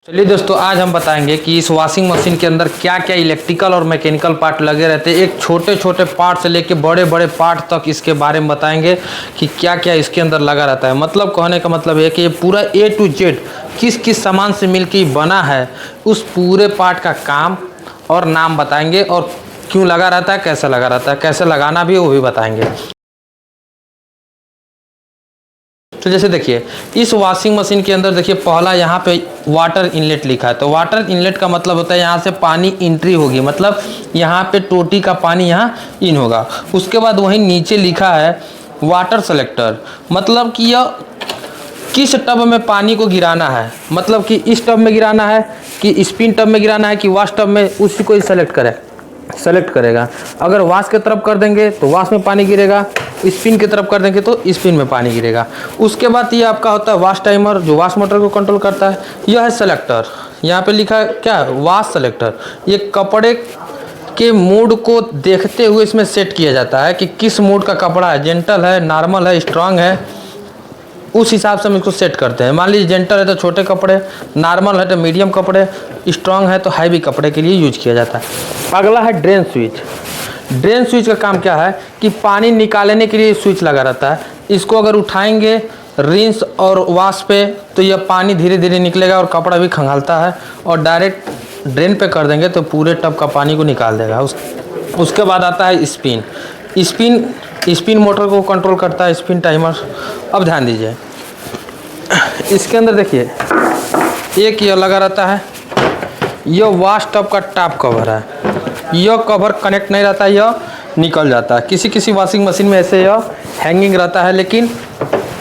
चलिए दोस्तों, आज हम बताएंगे कि इस वॉशिंग मशीन के अंदर क्या क्या इलेक्ट्रिकल और मैकेनिकल पार्ट लगे रहते हैं। एक छोटे छोटे पार्ट से लेके बड़े बड़े पार्ट तक इसके बारे में बताएंगे कि क्या क्या इसके अंदर लगा रहता है। मतलब कहने का मतलब है कि ये पूरा A to Z किस किस सामान से मिलकर बना है, उस पूरे पार्ट का काम और नाम बताएंगे और क्यों लगा रहता है, कैसे लगा रहता है, कैसे लगाना भी वो भी बताएंगे। तो जैसे देखिए इस वॉशिंग मशीन के अंदर देखिए पहला यहाँ पे वाटर इनलेट लिखा है। तो वाटर इनलेट का मतलब होता है यहाँ से पानी एंट्री होगी, मतलब यहाँ पे टोटी का पानी यहाँ इन होगा। उसके बाद वहीं नीचे लिखा है वाटर सेलेक्टर, मतलब कि यह किस टब में पानी को गिराना है, मतलब कि इस टब में गिराना है कि स्पिन टब में गिराना है कि वॉश टब में, उसी को ही सेलेक्ट करेगा। अगर वॉश की तरफ कर देंगे तो वॉश में पानी गिरेगा, स्पिन की तरफ कर देंगे तो स्पिन में पानी गिरेगा। उसके बाद ये आपका होता है वॉश टाइमर, जो वॉश मोटर को कंट्रोल करता है। यह है सेलेक्टर, यहाँ पे लिखा है क्या, वॉश सेलेक्टर। ये कपड़े के मूड को देखते हुए इसमें सेट किया जाता है कि किस मूड का कपड़ा है, जेंटल है, नॉर्मल है, स्ट्रांग है, उस हिसाब से हम इसको सेट करते हैं। मान लीजिए जेंटल है तो छोटे कपड़े, नॉर्मल है तो मीडियम कपड़े, स्ट्रांग है तो हैवी कपड़े के लिए यूज किया जाता है। अगला है ड्रेन स्विच। ड्रेन स्विच का काम क्या है कि पानी निकालने के लिए स्विच लगा रहता है। इसको अगर उठाएंगे रिंस और वॉश पे तो यह पानी धीरे धीरे निकलेगा और कपड़ा भी खंगालता है, और डायरेक्ट ड्रेन पे कर देंगे तो पूरे टब का पानी को निकाल देगा। उसके बाद आता है स्पिन मोटर को कंट्रोल करता है, स्पिन टाइमर। अब ध्यान दीजिए इसके अंदर देखिए एक यह लगा रहता है, यह वॉश टब का टॉप कवर है। यह कवर कनेक्ट नहीं रहता है, यह निकल जाता है। किसी वॉशिंग मशीन में ऐसे यह हैंगिंग रहता है, लेकिन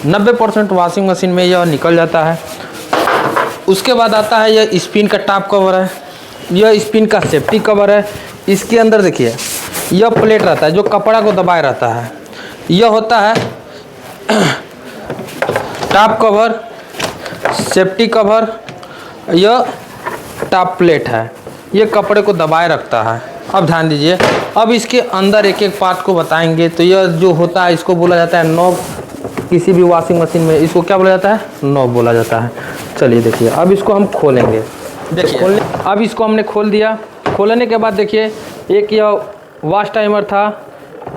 90% वॉशिंग मशीन में यह निकल जाता है। उसके बाद आता है यह स्पिन का टॉप कवर है, यह स्पिन का सेफ्टी कवर है। इसके अंदर देखिए यह प्लेट रहता है जो कपड़ा को दबाए रहता है। यह होता है टॉप कवर, सेफ्टी कवर, यह टॉप प्लेट है, ये कपड़े को दबाए रखता है। अब ध्यान दीजिए, अब इसके अंदर एक एक पार्ट को बताएंगे। तो यह जो होता है इसको बोला जाता है नॉब। किसी भी वॉशिंग मशीन में इसको क्या बोला जाता है, नॉब बोला जाता है। चलिए देखिए अब इसको हम खोलेंगे। देखिए अब इसको हमने खोल दिया। खोलने के बाद देखिए एक यह वॉश टाइमर था,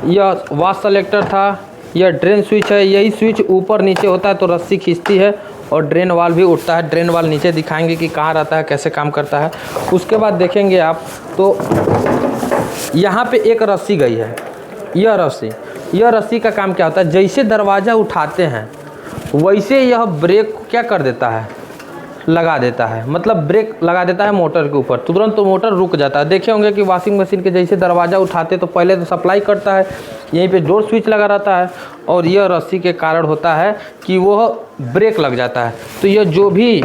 यह वॉश सेलेक्टर था, यह ड्रेन स्विच है। यही स्विच ऊपर नीचे होता है तो रस्सी खींचती है और ड्रेन वाल भी उठता है। ड्रेन वाल नीचे दिखाएंगे कि कहाँ रहता है, कैसे काम करता है। उसके बाद देखेंगे आप तो यहाँ पे एक रस्सी गई है। यह रस्सी का काम क्या होता है, जैसे दरवाज़ा उठाते हैं वैसे यह ब्रेक को क्या कर देता है, लगा देता है। मतलब ब्रेक लगा देता है मोटर के ऊपर, तुरंत तो मोटर रुक जाता है। देखे होंगे कि वॉशिंग मशीन के जैसे दरवाज़ा उठाते तो पहले तो सप्लाई करता है, यहीं पे डोर स्विच लगा रहता है, और यह रस्सी के कारण होता है कि वह ब्रेक लग जाता है। तो यह जो भी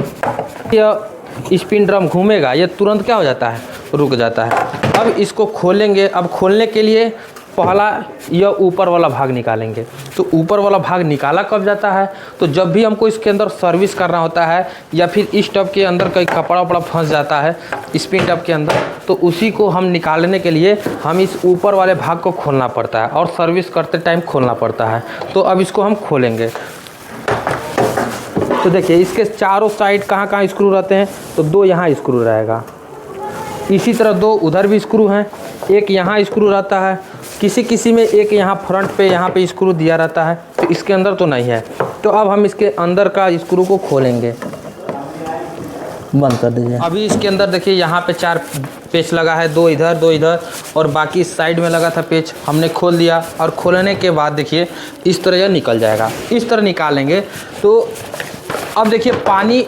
यह स्पिन ड्रम घूमेगा यह तुरंत क्या हो जाता है, रुक जाता है। अब इसको खोलेंगे। अब खोलने के लिए पहला यह ऊपर वाला भाग निकालेंगे। तो ऊपर वाला भाग निकाला कब जाता है, तो जब भी हमको इसके अंदर सर्विस करना होता है, या फिर इस टब के अंदर कोई कपड़ा वपड़ा फंस जाता है स्पिन टब के अंदर, तो उसी को हम निकालने के लिए हम इस ऊपर वाले भाग को खोलना पड़ता है, और सर्विस करते टाइम खोलना पड़ता है। तो अब इसको हम खोलेंगे। तो देखिए इसके चारों साइड कहाँ कहाँ स्क्रू रहते हैं, तो 2 यहाँ स्क्रू रहेगा, इसी तरह 2 उधर भी स्क्रू हैं, एक यहाँ स्क्रू रहता है, किसी में एक यहाँ फ्रंट पे यहाँ पे स्क्रू दिया रहता है। तो इसके अंदर तो नहीं है। तो अब हम इसके अंदर का स्क्रू को खोलेंगे। बंद कर दीजिए। अभी इसके अंदर देखिए यहाँ पे 4 पेच लगा है, 2 इधर 2 इधर, और बाकी इस साइड में लगा था पेच, हमने खोल दिया। और खोलने के बाद देखिए इस तरह यह निकल जाएगा। इस तरह निकालेंगे। तो अब देखिए पानी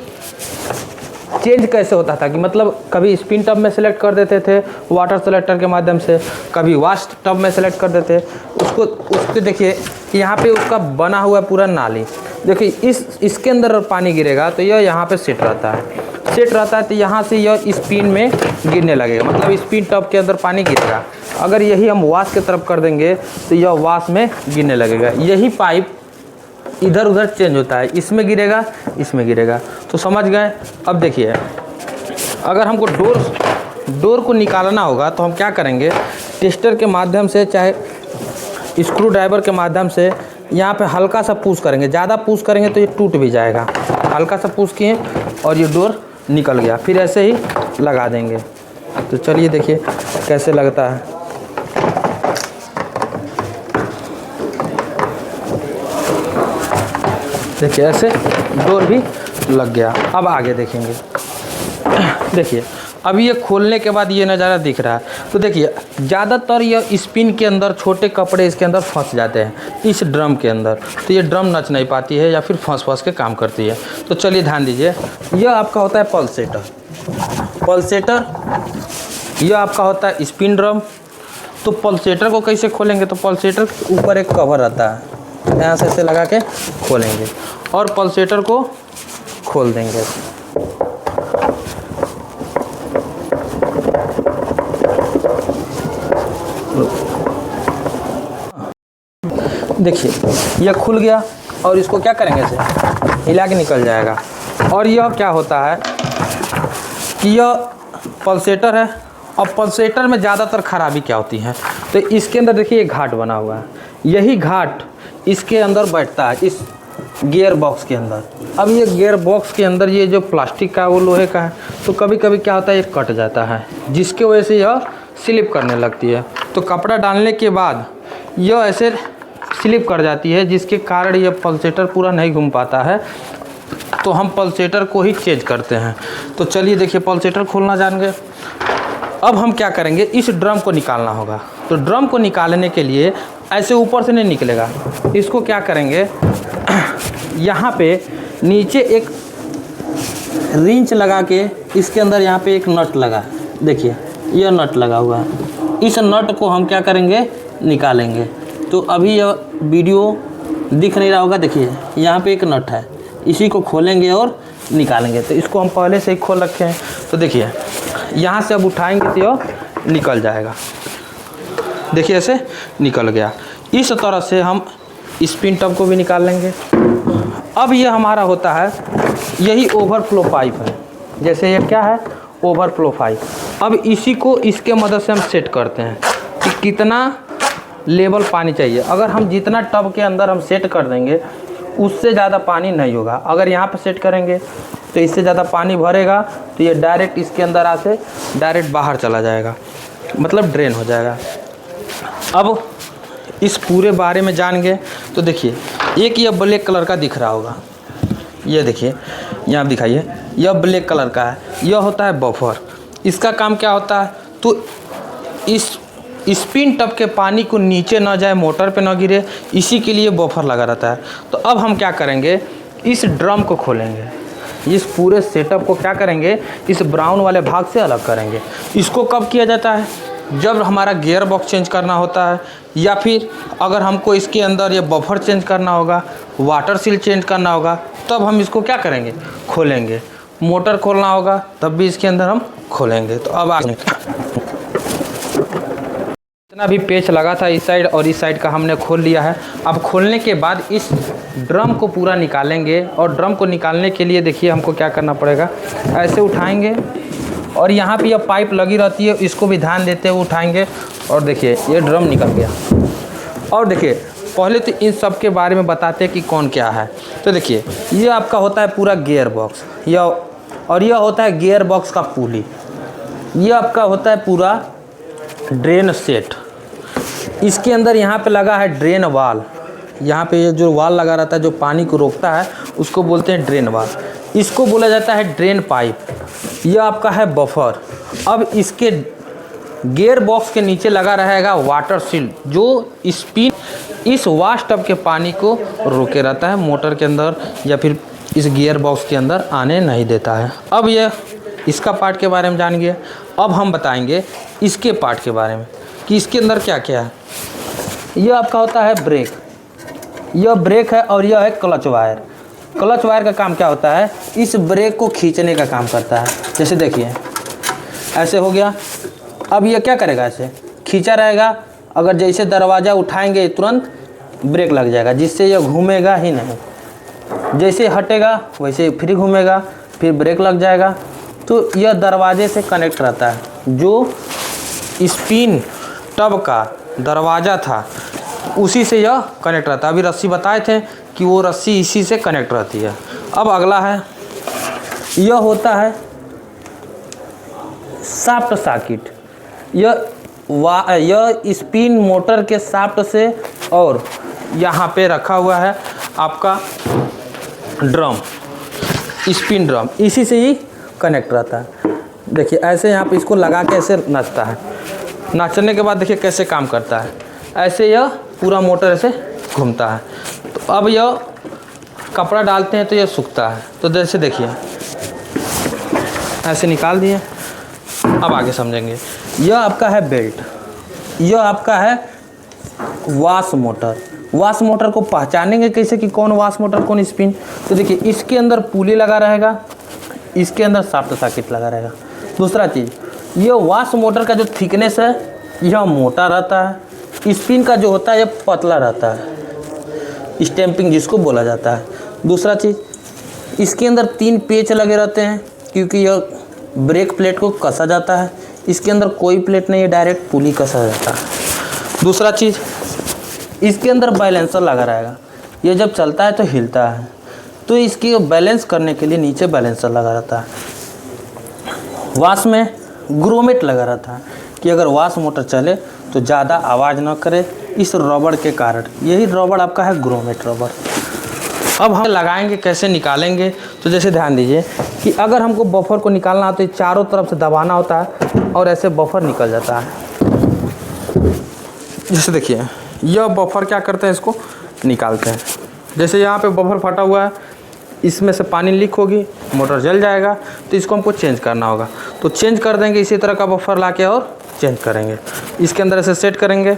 चेंज कैसे होता था कि मतलब कभी स्पिन टब में सेलेक्ट कर देते थे वाटर सेलेक्टर के माध्यम से, कभी वॉश टब में सेलेक्ट कर देते उसको देखिए यहाँ पे उसका बना हुआ पूरा नाली। देखिए इसके अंदर पानी गिरेगा तो यह यहाँ पे सेट रहता है तो यहाँ से यह स्पिन में गिरने लगेगा, मतलब स्पिन टब के अंदर पानी गिरेगा। अगर यही हम वॉश की तरफ कर देंगे तो यह वॉश में गिरने लगेगा। यही पाइप इधर उधर चेंज होता है, इसमें गिरेगा, इसमें गिरेगा। तो समझ गए। अब देखिए अगर हमको डोर को निकालना होगा तो हम क्या करेंगे, टेस्टर के माध्यम से चाहे स्क्रू ड्राइवर के माध्यम से यहाँ पे हल्का सा पुश करेंगे। ज़्यादा पुश करेंगे तो ये टूट भी जाएगा। हल्का सा पुश किए और ये डोर निकल गया। फिर ऐसे ही लगा देंगे। तो चलिए देखिए कैसे लगता है। देखिए ऐसे डोर भी लग गया। अब आगे देखेंगे। देखिए अब ये खोलने के बाद ये नज़ारा दिख रहा है। तो देखिए ज़्यादातर यह स्पिन के अंदर छोटे कपड़े इसके अंदर फंस जाते हैं इस ड्रम के अंदर। तो ये ड्रम नच नहीं पाती है या फिर फंस के काम करती है। तो चलिए ध्यान दीजिए, यह आपका होता है पल्सेटर, यह आपका होता है स्पिन ड्रम। तो पल्सेटर को कैसे खोलेंगे? तो पल्सेटर के ऊपर एक कवर रहता है, यहाँ से ऐसे लगा के खोलेंगे और पल्सेटर को खोल देंगे। देखिए यह खुल गया और इसको क्या करेंगे, ऐसे हिला के निकल जाएगा। और यह क्या होता है कि यह पल्सेटर है। और पल्सेटर में ज़्यादातर खराबी क्या होती है? तो इसके अंदर देखिए एक घाट बना हुआ है, यही घाट इसके अंदर बैठता है, इस गियर बॉक्स के अंदर। अब ये गियर बॉक्स के अंदर ये जो प्लास्टिक का वो लोहे का है, तो कभी कभी क्या होता है ये कट जाता है, जिसके वजह से यह स्लिप करने लगती है। तो कपड़ा डालने के बाद यह ऐसे स्लिप कर जाती है, जिसके कारण यह पल्सेटर पूरा नहीं घूम पाता है। तो हम पल्सेटर को ही चेंज करते हैं। तो चलिए देखिए पल्सेटर खोलना जान गए। अब हम क्या करेंगे, इस ड्रम को निकालना होगा। तो ड्रम को निकालने के लिए ऐसे ऊपर से नहीं निकलेगा, इसको क्या करेंगे, यहाँ पे नीचे एक रिंच लगा के इसके अंदर यहाँ पे एक नट लगा, देखिए यह नट लगा हुआ है। इस नट को हम क्या करेंगे, निकालेंगे। तो अभी यह वीडियो दिख नहीं रहा होगा, देखिए यहाँ पे एक नट है, इसी को खोलेंगे और निकालेंगे। तो इसको हम पहले से ही खोल रखे हैं। तो देखिए यहाँ से अब उठाएंगे तो यह निकल जाएगा। देखिए ऐसे निकल गया। इस तरह से हम स्पिन टब को भी निकाल लेंगे। अब ये हमारा होता है, यही ओवरफ्लो पाइप है। जैसे ये क्या है, ओवरफ्लो पाइप। अब इसी को इसके मदद से हम सेट करते हैं कि कितना लेवल पानी चाहिए। अगर हम जितना टब के अंदर हम सेट कर देंगे उससे ज़्यादा पानी नहीं होगा। अगर यहाँ पर सेट करेंगे तो इससे ज़्यादा पानी भरेगा तो ये डायरेक्ट इसके अंदर आसे डायरेक्ट बाहर चला जाएगा, मतलब ड्रेन हो जाएगा। अब इस पूरे बारे में जान गए। तो देखिए एक यह ब्लैक कलर का दिख रहा होगा, ये देखिए यहाँ दिखाइए, यह ब्लैक कलर का है, यह होता है बफर। इसका काम क्या होता है, तो इस स्पिन टब के पानी को नीचे ना जाए, मोटर पे ना गिरे, इसी के लिए बफर लगा रहता है। तो अब हम क्या करेंगे, इस ड्रम को खोलेंगे, इस पूरे सेटअप को क्या करेंगे, इस ब्राउन वाले भाग से अलग करेंगे। इसको कब किया जाता है, जब हमारा गियर बॉक्स चेंज करना होता है, या फिर अगर हमको इसके अंदर ये बफर चेंज करना होगा, वाटर सील चेंज करना होगा, तब हम इसको क्या करेंगे, खोलेंगे। मोटर खोलना होगा तब भी इसके अंदर हम खोलेंगे। तो अब आगे जितना भी पेच लगा था इस साइड और इस साइड का हमने खोल लिया है। अब खोलने के बाद इस ड्रम को पूरा निकालेंगे। और ड्रम को निकालने के लिए देखिए हमको क्या करना पड़ेगा, ऐसे उठाएंगे और यहाँ पे यह पाइप लगी रहती है, इसको भी ध्यान देते हुए उठाएंगे। और देखिए ये ड्रम निकल गया। और देखिए पहले तो इन सब के बारे में बताते हैं कि कौन क्या है। तो देखिए ये आपका होता है पूरा गियर बॉक्स, और यह होता है गियर बॉक्स का पुली। ये आपका होता है पूरा ड्रेन सेट। इसके अंदर यहाँ पे लगा है ड्रेन वाल। यहाँ पे ये जो वाल लगा रहता है जो पानी को रोकता है उसको बोलते हैं ड्रेन वाल। इसको बोला जाता है ड्रेन पाइप। यह आपका है बफर। अब इसके गियर बॉक्स के नीचे लगा रहेगा वाटर सील, जो स्पिन इस वाश टब के पानी को रोके रहता है, मोटर के अंदर या फिर इस गियर बॉक्स के अंदर आने नहीं देता है। अब यह इसका पार्ट के बारे में जान गए। अब हम बताएंगे इसके पार्ट के बारे में कि इसके अंदर क्या क्या है। यह आपका होता है ब्रेक, यह ब्रेक है, और यह है क्लच वायर। क्लच वायर का काम क्या होता है, इस ब्रेक को खींचने का काम करता है। जैसे देखिए ऐसे हो गया, अब यह क्या करेगा, ऐसे खींचा रहेगा। अगर जैसे दरवाज़ा उठाएंगे तुरंत ब्रेक लग जाएगा, जिससे यह घूमेगा ही नहीं। जैसे हटेगा वैसे फिर घूमेगा, फिर ब्रेक लग जाएगा। तो यह दरवाजे से कनेक्ट रहता है, जो स्पिन टब का दरवाज़ा था उसी से यह कनेक्ट रहता है। अभी रस्सी बताए थे कि वो रस्सी इसी से कनेक्ट रहती है। अब अगला है, यह होता है शाफ्ट सॉकेट, यह स्पिन मोटर के शाफ्ट से और यहाँ पे रखा हुआ है आपका ड्रम, स्पिन ड्रम, इसी से ही कनेक्ट रहता है। देखिए ऐसे यहाँ पे इसको लगा के ऐसे नाचता है, नाचने के बाद देखिए कैसे काम करता है। ऐसे यह पूरा मोटर ऐसे घूमता है। तो अब यह कपड़ा डालते हैं तो यह सूखता है। तो जैसे देखिए ऐसे निकाल दिए, अब आगे समझेंगे। यह आपका है बेल्ट, यह आपका है वाश मोटर। वाश मोटर को पहचानेंगे कैसे कि कौन वाश मोटर कौन स्पिन? तो देखिए इसके अंदर पुली लगा रहेगा, इसके अंदर शाफ्ट सॉकेट लगा रहेगा। दूसरा चीज़, यह वाश मोटर का जो थिकनेस है यह मोटा रहता है, स्पिन का जो होता है यह पतला रहता है, स्टैंपिंग जिसको बोला जाता है। दूसरा चीज़, इसके अंदर 3 पेच लगे रहते हैं क्योंकि यह ब्रेक प्लेट को कसा जाता है। इसके अंदर कोई प्लेट नहीं है, डायरेक्ट पुली कसा जाता है। दूसरा चीज़, इसके अंदर बैलेंसर लगा रहेगा, ये जब चलता है तो हिलता है, तो इसकी बैलेंस करने के लिए नीचे बैलेंसर लगा रहता है। वाश में ग्रोमेट लगा रहता है कि अगर वाश मोटर चले तो ज़्यादा आवाज़ ना करे इस रबड़ के कारण, यही रबड़ आपका है ग्रोमेट रबड़। अब हम लगाएंगे कैसे निकालेंगे? तो जैसे ध्यान दीजिए कि अगर हमको बफर को निकालना हो तो चारों तरफ से दबाना होता है और ऐसे बफर निकल जाता है। जैसे देखिए यह बफर क्या करते हैं, इसको निकालते हैं। जैसे यहाँ पे बफर फटा हुआ है, इसमें से पानी लीक होगी, मोटर जल जाएगा, तो इसको हमको चेंज करना होगा। तो चेंज कर देंगे, इसी तरह का बफर लाके और चेंज करेंगे। इसके अंदर ऐसे सेट करेंगे।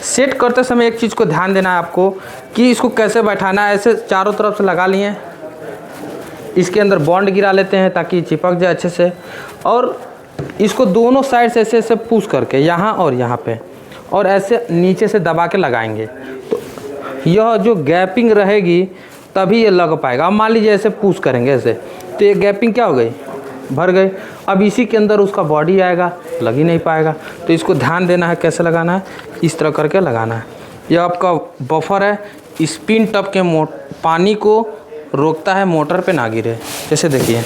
सेट करते समय एक चीज़ को ध्यान देना है आपको कि इसको कैसे बैठाना है। ऐसे चारों तरफ से लगा लिए, इसके अंदर बॉन्ड गिरा लेते हैं ताकि चिपक जाए अच्छे से, और इसको दोनों साइड से ऐसे ऐसे पुश करके यहाँ और यहाँ पे, और ऐसे नीचे से दबा के लगाएंगे तो यह जो गैपिंग रहेगी तभी ये लग पाएगा। अब मान लीजिए ऐसे पुश करेंगे ऐसे, तो ये गैपिंग क्या हो गई, भर गई। अब इसी के अंदर उसका बॉडी आएगा, लग ही नहीं पाएगा। तो इसको ध्यान देना है कैसे लगाना है, इस तरह करके लगाना है। यह आपका बफर है, स्पिन टप के पानी को रोकता है, मोटर पे ना गिरे। जैसे देखिए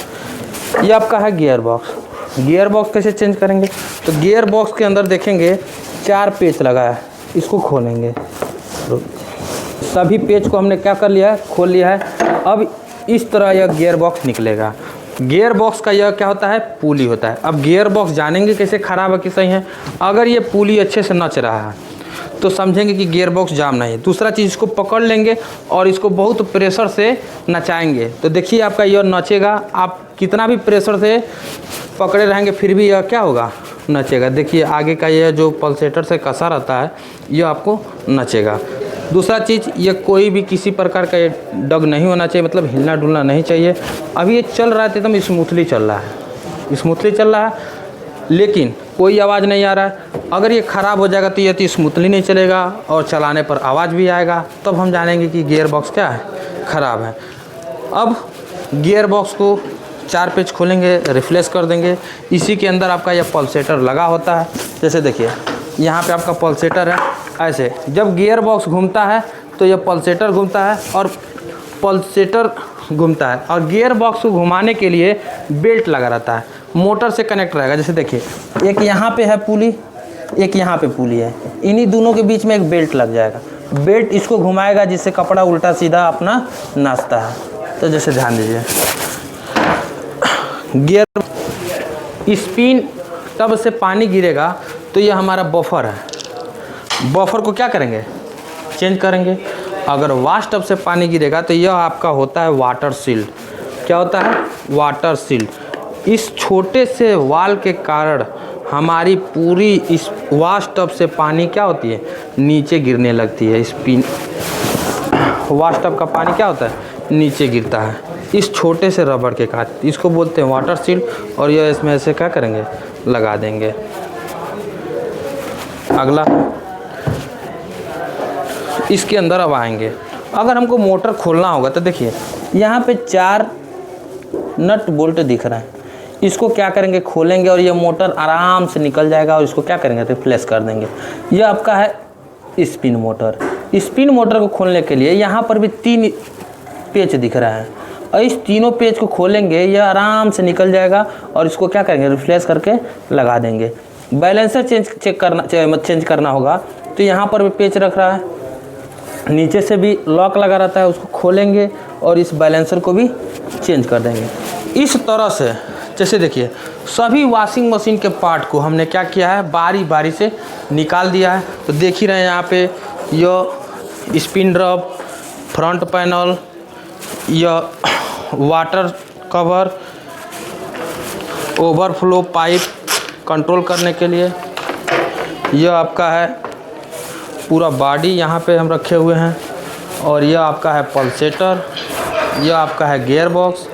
ये आपका है गियर बॉक्स। गियर बॉक्स कैसे चेंज करेंगे? तो गियर बॉक्स के अंदर देखेंगे 4 पेच लगा है, इसको खोलेंगे। सभी पेच को हमने क्या कर लिया है, खोल लिया है। अब इस तरह यह गियर बॉक्स निकलेगा। गियर बॉक्स का यह क्या होता है, पुली होता है। अब गियर बॉक्स जानेंगे कैसे ख़राब है कि सही है। अगर ये पुली अच्छे से नच रहा है तो समझेंगे कि गियर बॉक्स जाम नहीं है। दूसरा चीज़, इसको पकड़ लेंगे और इसको बहुत प्रेशर से नचाएंगे तो देखिए आपका यह नचेगा। आप कितना भी प्रेशर से पकड़े रहेंगे फिर भी यह क्या होगा, नचेगा। देखिए आगे का यह जो पल्सेटर से कसा रहता है यह आपको नचेगा। दूसरा चीज़, ये कोई भी किसी प्रकार का ये डग नहीं होना चाहिए, मतलब हिलना डुलना नहीं चाहिए। अभी ये चल रहा है तो एकदम स्मूथली चल रहा है, स्मूथली चल रहा है, लेकिन कोई आवाज़ नहीं आ रहा है। अगर ये ख़राब हो जाएगा तो ये तो स्मूथली नहीं चलेगा और चलाने पर आवाज़ भी आएगा, तब हम जानेंगे कि गियर बॉक्स क्या है, ख़राब है। अब गियर बॉक्स को 4 पेच खोलेंगे, रिफ्लेश कर देंगे। इसी के अंदर आपका यह पल्सेटर लगा होता है। जैसे देखिए यहाँ पे आपका पल्सेटर है। ऐसे जब गियर बॉक्स घूमता है तो यह पल्सेटर घूमता है और पल्सेटर घूमता है, और गियर बॉक्स को घुमाने के लिए बेल्ट लगा रहता है, मोटर से कनेक्ट रहेगा। जैसे देखिए एक यहाँ पे है पुली, एक यहाँ पे पुली है, इन्हीं दोनों के बीच में एक बेल्ट लग जाएगा। बेल्ट इसको घुमाएगा जिससे कपड़ा उल्टा सीधा अपना नाचता है। तो जैसे ध्यान दीजिए, गियर स्पिन तब से पानी गिरेगा तो ये हमारा बफर है। बफर को क्या करेंगे, चेंज करेंगे। अगर वाश टब से पानी गिरेगा तो यह आपका होता है वाटर सील्ड। क्या होता है, वाटर सील्ड। इस छोटे से वाल के कारण हमारी पूरी इस वाश टब से पानी क्या होती है, नीचे गिरने लगती है। स्पिन वाश टब का पानी क्या होता है, नीचे गिरता है इस छोटे से रबड़ के कारण। इसको बोलते हैं वाटर सील्ड, और यह इसमें ऐसे क्या करेंगे, लगा देंगे। अगला इसके अंदर अब आएंगे। अगर हमको मोटर खोलना होगा तो देखिए यहाँ पे 4 नट बोल्ट दिख रहा है, इसको क्या करेंगे, खोलेंगे और ये मोटर आराम से निकल जाएगा और इसको क्या करेंगे, रिप्लेस कर देंगे। ये आपका है स्पिन मोटर। स्पिन मोटर को खोलने के लिए यहाँ पर भी 3 पेच दिख रहा है, और इस तीनों पेज को खोलेंगे, ये आराम से निकल जाएगा और इसको क्या करेंगे, रिफ्लेश करके लगा देंगे। बैलेंसर चेंज करना होगा तो यहाँ पर भी पेच रख रहा है, नीचे से भी लॉक लगा रहता है, उसको खोलेंगे और इस बैलेंसर को भी चेंज कर देंगे। इस तरह से जैसे देखिए सभी वॉशिंग मशीन के पार्ट को हमने क्या किया है, बारी बारी से निकाल दिया है। तो देख ही रहे हैं यहाँ पे यह स्पिन ड्रॉप, फ्रंट पैनल, यह water cover, overflow pipe control करने के लिए, यह आपका है पूरा बॉडी यहाँ पे हम रखे हुए हैं, और यह आपका है पल्सेटर, यह आपका है गियर बॉक्स,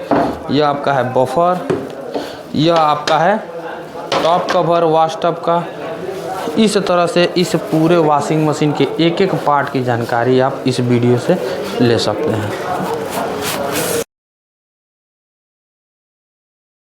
यह आपका है बफर, यह आपका है टॉप कवर वॉश टब का। इस तरह से इस पूरे वॉशिंग मशीन के एक एक पार्ट की जानकारी आप इस वीडियो से ले सकते हैं।